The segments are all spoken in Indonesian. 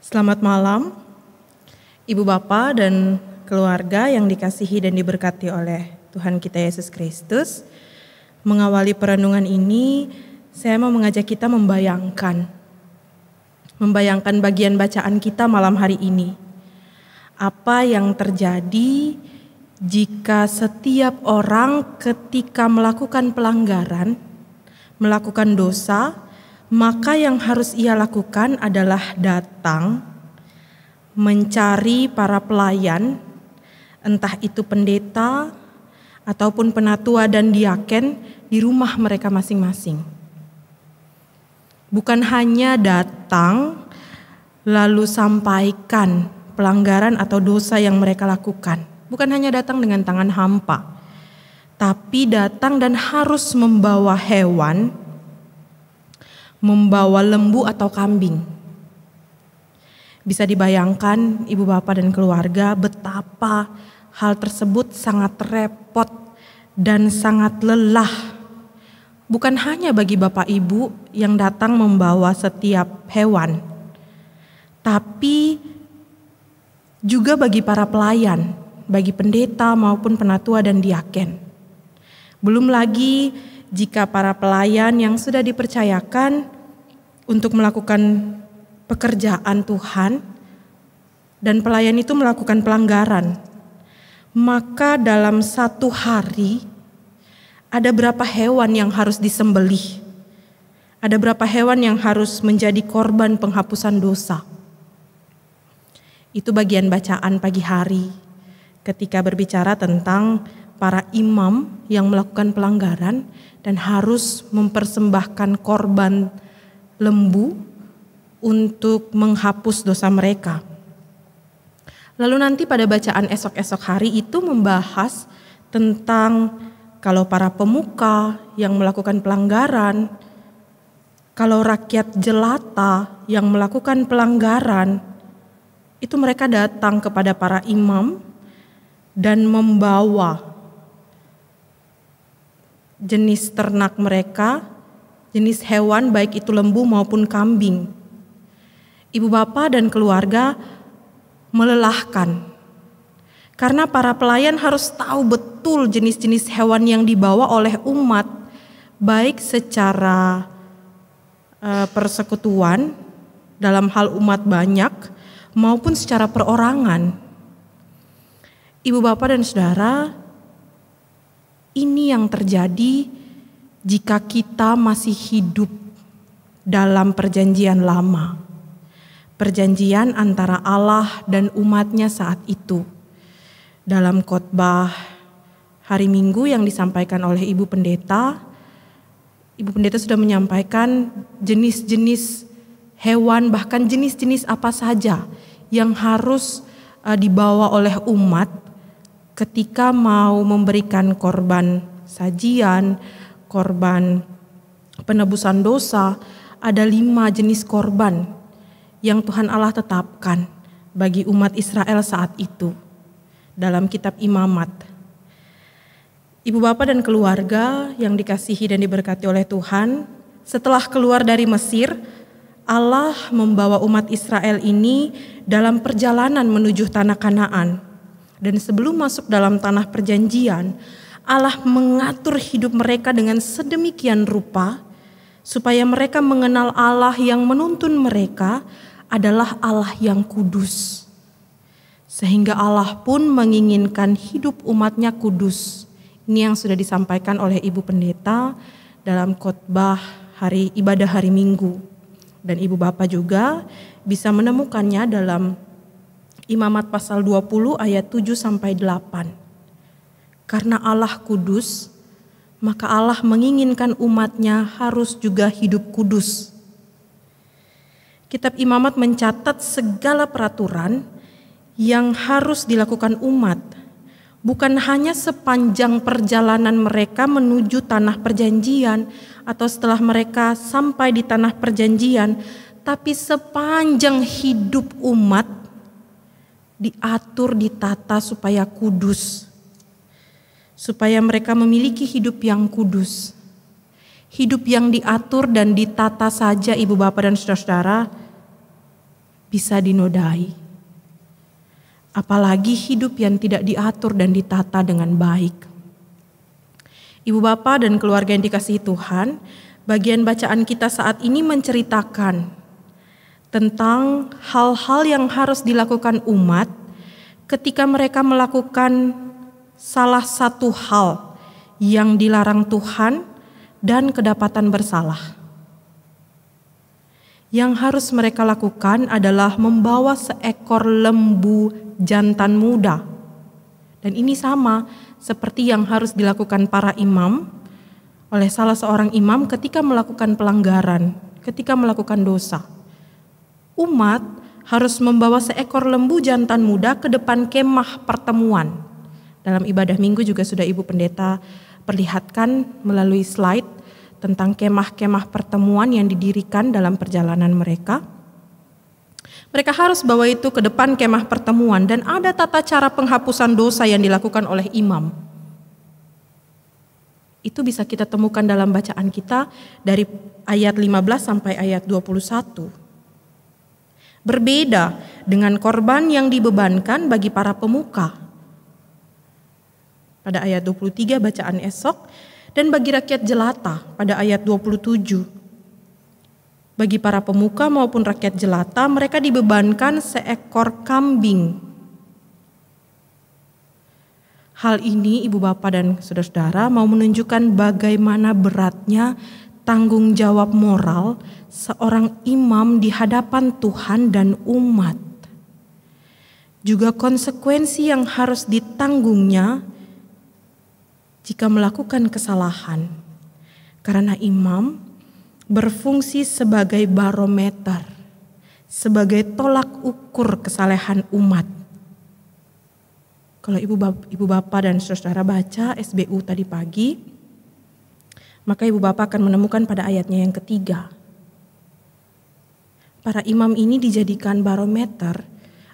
Selamat malam, Ibu Bapak dan keluarga yang dikasihi dan diberkati oleh Tuhan kita Yesus Kristus. Mengawali perenungan ini, saya mau mengajak kita membayangkan bagian bacaan kita malam hari ini. Apa yang terjadi jika setiap orang ketika melakukan pelanggaran, melakukan dosa, maka yang harus ia lakukan adalah datang, mencari para pelayan, entah itu pendeta ataupun penatua dan diaken di rumah mereka masing-masing. Bukan hanya datang lalu sampaikan pelanggaran atau dosa yang mereka lakukan. Bukan hanya datang dengan tangan hampa, tapi datang dan harus membawa hewan, membawa lembu atau kambing. Bisa dibayangkan Ibu Bapak dan keluarga betapa hal tersebut sangat repot dan sangat lelah. Bukan hanya bagi Bapak Ibu yang datang membawa setiap hewan, tapi juga bagi para pelayan, bagi pendeta maupun penatua dan diaken. Belum lagi jika para pelayan yang sudah dipercayakan untuk melakukan pekerjaan Tuhan dan pelayan itu melakukan pelanggaran, maka dalam satu hari ada berapa hewan yang harus disembelih? Ada berapa hewan yang harus menjadi korban penghapusan dosa? Itu bagian bacaan pagi hari ketika berbicara tentang para imam yang melakukan pelanggaran dan harus mempersembahkan korban lembu untuk menghapus dosa mereka. Lalu nanti pada bacaan esok-esok hari itu membahas tentang kalau para pemuka yang melakukan pelanggaran, kalau rakyat jelata yang melakukan pelanggaran, itu mereka datang kepada para imam dan membawa jenis ternak mereka, jenis hewan baik itu lembu maupun kambing. Ibu bapak dan keluarga melelahkan. Karena para pelayan harus tahu betul jenis-jenis hewan yang dibawa oleh umat, baik secara persekutuan dalam hal umat banyak maupun secara perorangan. Ibu bapak dan saudara, ini yang terjadi jika kita masih hidup dalam perjanjian lama. Perjanjian antara Allah dan umatnya saat itu. Dalam khotbah hari Minggu yang disampaikan oleh Ibu Pendeta sudah menyampaikan jenis-jenis hewan, bahkan jenis-jenis apa saja yang harus dibawa oleh umat ketika mau memberikan korban sajian, korban penebusan dosa. Ada 5 jenis korban yang Tuhan Allah tetapkan bagi umat Israel saat itu dalam kitab Imamat. Ibu bapak dan keluarga yang dikasihi dan diberkati oleh Tuhan, setelah keluar dari Mesir, Allah membawa umat Israel ini dalam perjalanan menuju tanah Kanaan. Dan sebelum masuk dalam tanah perjanjian, Allah mengatur hidup mereka dengan sedemikian rupa supaya mereka mengenal Allah yang menuntun mereka adalah Allah yang kudus. Sehingga Allah pun menginginkan hidup umatnya kudus. Ini yang sudah disampaikan oleh Ibu Pendeta dalam khotbah ibadah hari Minggu. Dan Ibu Bapak juga bisa menemukannya dalam Imamat pasal 20 ayat 7-8. Karena Allah kudus, maka Allah menginginkan umatnya harus juga hidup kudus. Kitab Imamat mencatat segala peraturan yang harus dilakukan umat, bukan hanya sepanjang perjalanan mereka menuju tanah perjanjian atau setelah mereka sampai di tanah perjanjian, tapi sepanjang hidup umat diatur, ditata supaya kudus, supaya mereka memiliki hidup yang kudus. Hidup yang diatur dan ditata saja Ibu Bapak dan Saudara-saudara bisa dinodai. Apalagi hidup yang tidak diatur dan ditata dengan baik. Ibu bapa dan keluarga yang dikasihi Tuhan, bagian bacaan kita saat ini menceritakan tentang hal-hal yang harus dilakukan umat ketika mereka melakukan salah satu hal yang dilarang Tuhan dan kedapatan bersalah. Yang harus mereka lakukan adalah membawa seekor lembu jantan muda. Dan ini sama seperti yang harus dilakukan para imam oleh salah seorang imam ketika melakukan pelanggaran, ketika melakukan dosa. Umat harus membawa seekor lembu jantan muda ke depan kemah pertemuan. Dalam ibadah minggu juga sudah Ibu Pendeta perlihatkan melalui slide tentang kemah-kemah pertemuan yang didirikan dalam perjalanan mereka. Mereka harus bawa itu ke depan kemah pertemuan dan ada tata cara penghapusan dosa yang dilakukan oleh imam. Itu bisa kita temukan dalam bacaan kita dari ayat 15 sampai ayat 21. Berbeda dengan korban yang dibebankan bagi para pemuka. Pada ayat 23 bacaan esok, dan bagi rakyat jelata pada ayat 27. Bagi para pemuka maupun rakyat jelata, mereka dibebankan seekor kambing. Hal ini Ibu Bapa dan Saudara-saudara mau menunjukkan bagaimana beratnya tanggung jawab moral seorang imam di hadapan Tuhan dan umat. Juga konsekuensi yang harus ditanggungnya jika melakukan kesalahan. Karena imam berfungsi sebagai barometer, sebagai tolak ukur kesalehan umat. Kalau ibu bapak dan saudara baca SBU tadi pagi, maka ibu bapak akan menemukan pada ayatnya yang ketiga. Para imam ini dijadikan barometer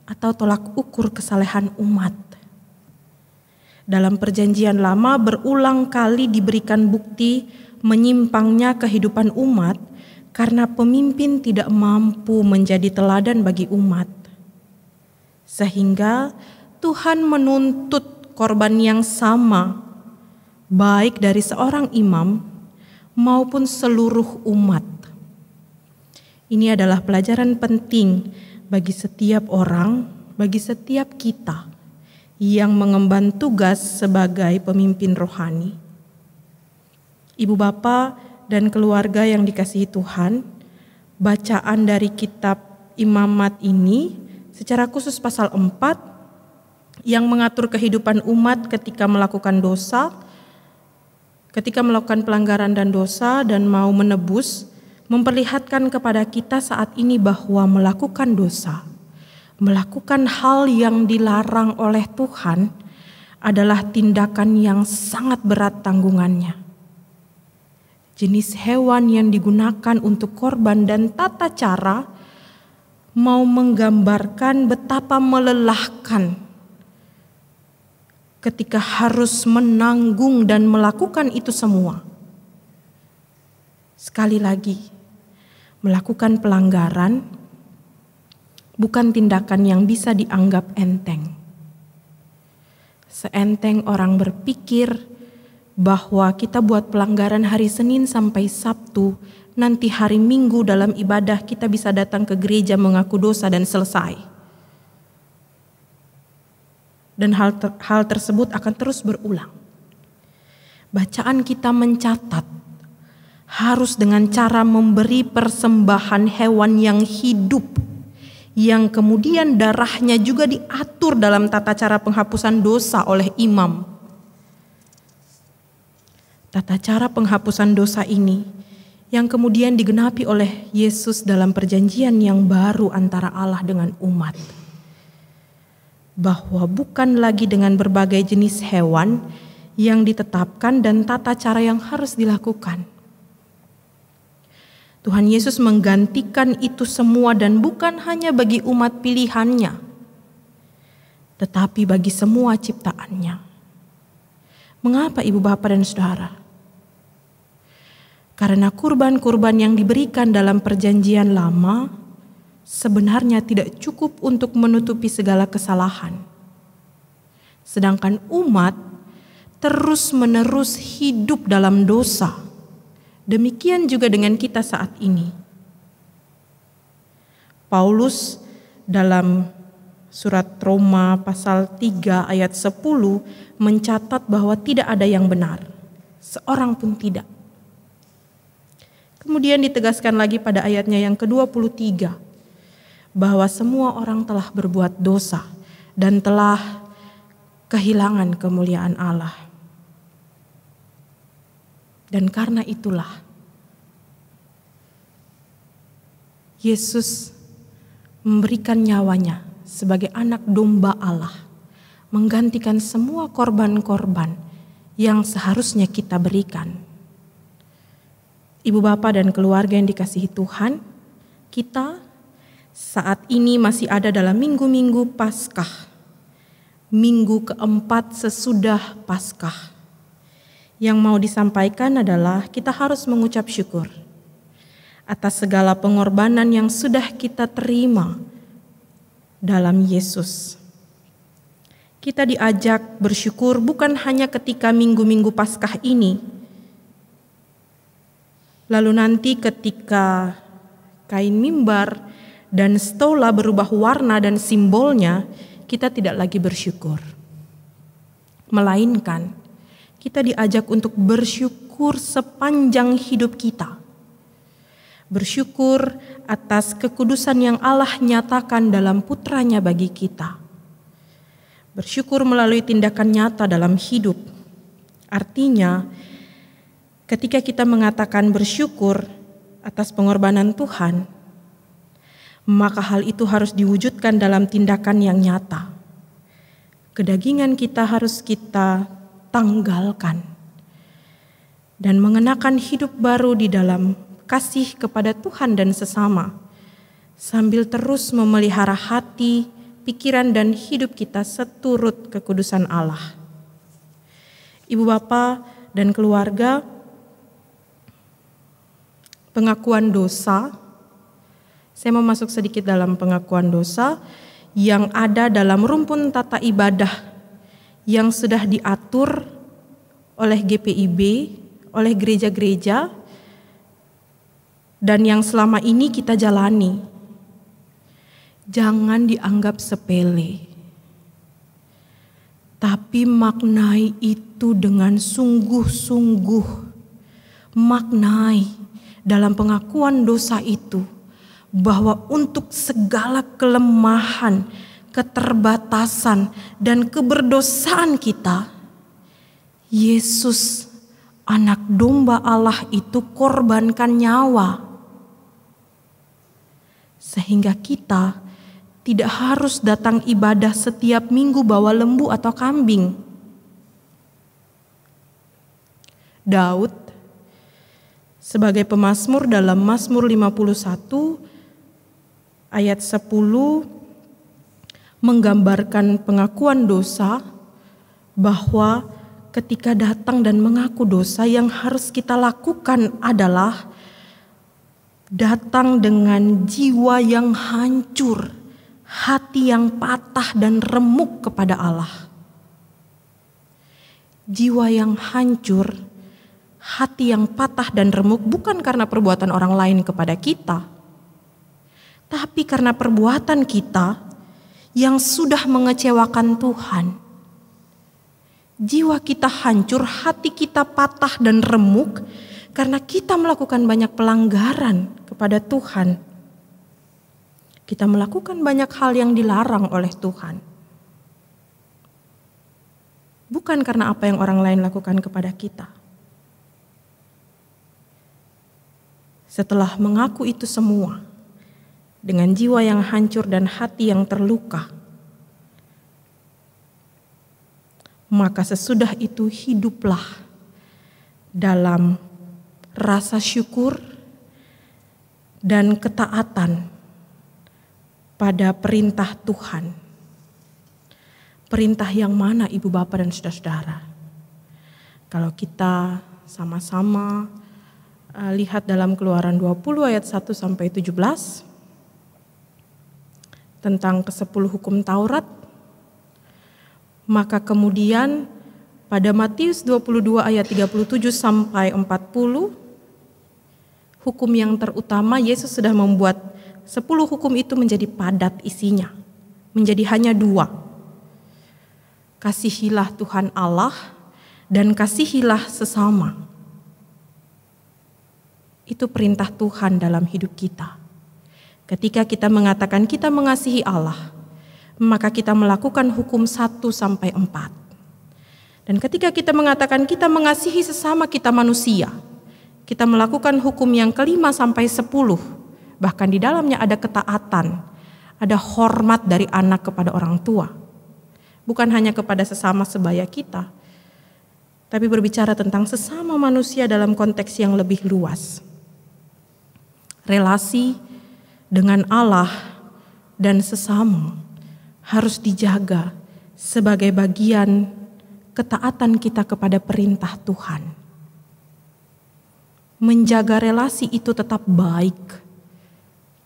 atau tolak ukur kesalehan umat. Dalam perjanjian lama berulang kali diberikan bukti menyimpangnya kehidupan umat karena pemimpin tidak mampu menjadi teladan bagi umat. Sehingga Tuhan menuntut korban yang sama baik dari seorang imam maupun seluruh umat. Ini adalah pelajaran penting bagi setiap orang, bagi setiap kita yang mengemban tugas sebagai pemimpin rohani. Ibu bapa dan keluarga yang dikasihi Tuhan, bacaan dari kitab Imamat ini secara khusus pasal 4 yang mengatur kehidupan umat ketika melakukan dosa, ketika melakukan pelanggaran dan dosa dan mau menebus, memperlihatkan kepada kita saat ini bahwa melakukan dosa, melakukan hal yang dilarang oleh Tuhan adalah tindakan yang sangat berat tanggungannya. Jenis hewan yang digunakan untuk korban dan tata cara mau menggambarkan betapa melelahkan ketika harus menanggung dan melakukan itu semua. Sekali lagi, melakukan pelanggaran bukan tindakan yang bisa dianggap enteng. Seenteng orang berpikir bahwa kita buat pelanggaran hari Senin sampai Sabtu, nanti hari Minggu dalam ibadah kita bisa datang ke gereja mengaku dosa dan selesai. Dan hal tersebut akan terus berulang. Bacaan kita mencatat harus dengan cara memberi persembahan hewan yang hidup, yang kemudian darahnya juga diatur dalam tata cara penghapusan dosa oleh imam. Tata cara penghapusan dosa ini yang kemudian digenapi oleh Yesus dalam perjanjian yang baru antara Allah dengan umat. Bahwa bukan lagi dengan berbagai jenis hewan yang ditetapkan dan tata cara yang harus dilakukan. Tuhan Yesus menggantikan itu semua dan bukan hanya bagi umat pilihannya, tetapi bagi semua ciptaannya. Mengapa ibu bapak dan saudara? Karena kurban-kurban yang diberikan dalam perjanjian lama sebenarnya tidak cukup untuk menutupi segala kesalahan. Sedangkan umat terus-menerus hidup dalam dosa. Demikian juga dengan kita saat ini. Paulus dalam surat Roma pasal 3 ayat 10 mencatat bahwa tidak ada yang benar, seorang pun tidak. Kemudian ditegaskan lagi pada ayatnya yang ke-23 bahwa semua orang telah berbuat dosa dan telah kehilangan kemuliaan Allah. Dan karena itulah Yesus memberikan nyawanya sebagai anak domba Allah, menggantikan semua korban-korban yang seharusnya kita berikan. Ibu bapa dan keluarga yang dikasihi Tuhan, kita saat ini masih ada dalam minggu-minggu Paskah, minggu keempat sesudah Paskah. Yang mau disampaikan adalah kita harus mengucap syukur atas segala pengorbanan yang sudah kita terima dalam Yesus. Kita diajak bersyukur bukan hanya ketika minggu-minggu Paskah ini, lalu nanti ketika kain mimbar dan stola berubah warna dan simbolnya, kita tidak lagi bersyukur. Melainkan kita diajak untuk bersyukur sepanjang hidup kita. Bersyukur atas kekudusan yang Allah nyatakan dalam putranya bagi kita. Bersyukur melalui tindakan nyata dalam hidup. Artinya, ketika kita mengatakan bersyukur atas pengorbanan Tuhan, maka hal itu harus diwujudkan dalam tindakan yang nyata. Kedagingan kita harus kita tanggalkan dan mengenakan hidup baru di dalam kasih kepada Tuhan dan sesama, sambil terus memelihara hati, pikiran dan hidup kita seturut kekudusan Allah. Ibu bapa dan keluarga, pengakuan dosa, saya mau masuk sedikit dalam pengakuan dosa yang ada dalam rumpun tata ibadah yang sudah diatur oleh GPIB, oleh gereja-gereja, dan yang selama ini kita jalani. Jangan dianggap sepele, tapi maknai itu dengan sungguh-sungguh. Maknai dalam pengakuan dosa itu bahwa untuk segala kelemahan, keterbatasan, dan keberdosaan kita, Yesus, anak domba Allah itu korbankan nyawa. Sehingga kita tidak harus datang ibadah setiap minggu bawa lembu atau kambing. Daud sebagai pemazmur dalam Mazmur 51 ayat 10 menggambarkan pengakuan dosa, bahwa ketika datang dan mengaku dosa, yang harus kita lakukan adalah datang dengan jiwa yang hancur, hati yang patah dan remuk kepada Allah. Jiwa yang hancur, hati yang patah dan remuk bukan karena perbuatan orang lain kepada kita, tapi karena perbuatan kita yang sudah mengecewakan Tuhan. Jiwa kita hancur, hati kita patah dan remuk karena kita melakukan banyak pelanggaran kepada Tuhan. Kita melakukan banyak hal yang dilarang oleh Tuhan. Bukan karena apa yang orang lain lakukan kepada kita. Setelah mengaku itu semua, dengan jiwa yang hancur dan hati yang terluka, maka sesudah itu hiduplah dalam rasa syukur dan ketaatan pada perintah Tuhan. Perintah yang mana, ibu bapa dan saudara-saudara? Kalau kita sama-sama lihat dalam Keluaran 20 ayat 1 sampai 17, tentang ke-10 hukum Taurat. Maka kemudian pada Matius 22 ayat 37 sampai 40, hukum yang terutama Yesus sudah membuat 10 hukum itu menjadi padat isinya, menjadi hanya 2. Kasihilah Tuhan Allah dan kasihilah sesama. Itu perintah Tuhan dalam hidup kita. Ketika kita mengatakan kita mengasihi Allah, maka kita melakukan hukum 1 sampai 4. Dan ketika kita mengatakan kita mengasihi sesama kita manusia, kita melakukan hukum yang ke-5 sampai 10. Bahkan di dalamnya ada ketaatan, ada hormat dari anak kepada orang tua. Bukan hanya kepada sesama sebaya kita, tapi berbicara tentang sesama manusia dalam konteks yang lebih luas. Relasi dengan Allah dan sesama harus dijaga sebagai bagian ketaatan kita kepada perintah Tuhan. Menjaga relasi itu tetap baik.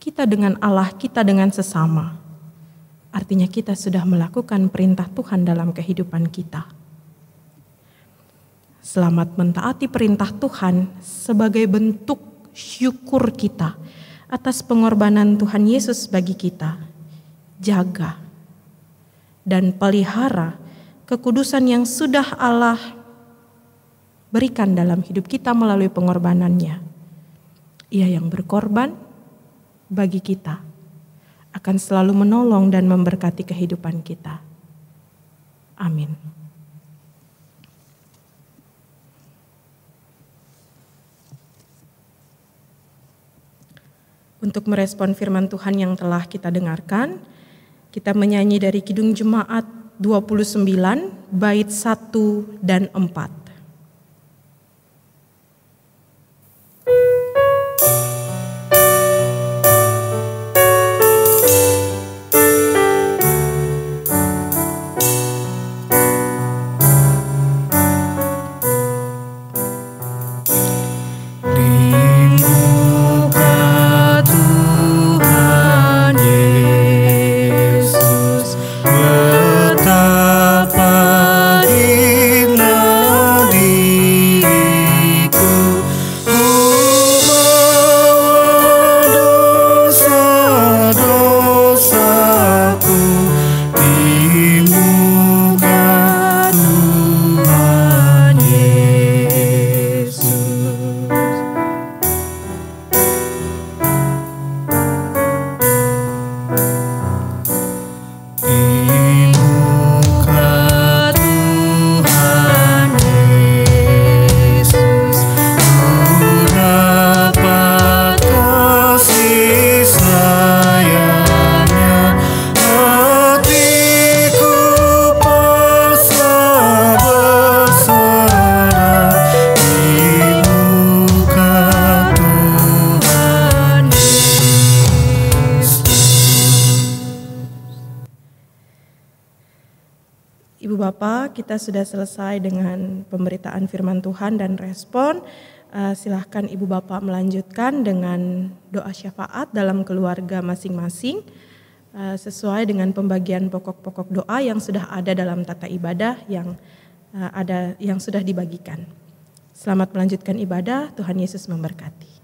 Kita dengan Allah, kita dengan sesama. Artinya kita sudah melakukan perintah Tuhan dalam kehidupan kita. Selamat mentaati perintah Tuhan sebagai bentuk syukur kita atas pengorbanan Tuhan Yesus bagi kita. Jaga dan pelihara kekudusan yang sudah Allah berikan dalam hidup kita melalui pengorbanannya. Ia yang berkorban bagi kita akan selalu menolong dan memberkati kehidupan kita. Amin. Untuk merespon firman Tuhan yang telah kita dengarkan, kita menyanyi dari Kidung Jemaat 29, bait 1 dan 4. Ibu Bapak, kita sudah selesai dengan pemberitaan firman Tuhan dan respon. Silahkan Ibu Bapak melanjutkan dengan doa syafaat dalam keluarga masing-masing sesuai dengan pembagian pokok-pokok doa yang sudah ada dalam tata ibadah yang sudah dibagikan. Selamat melanjutkan ibadah, Tuhan Yesus memberkati.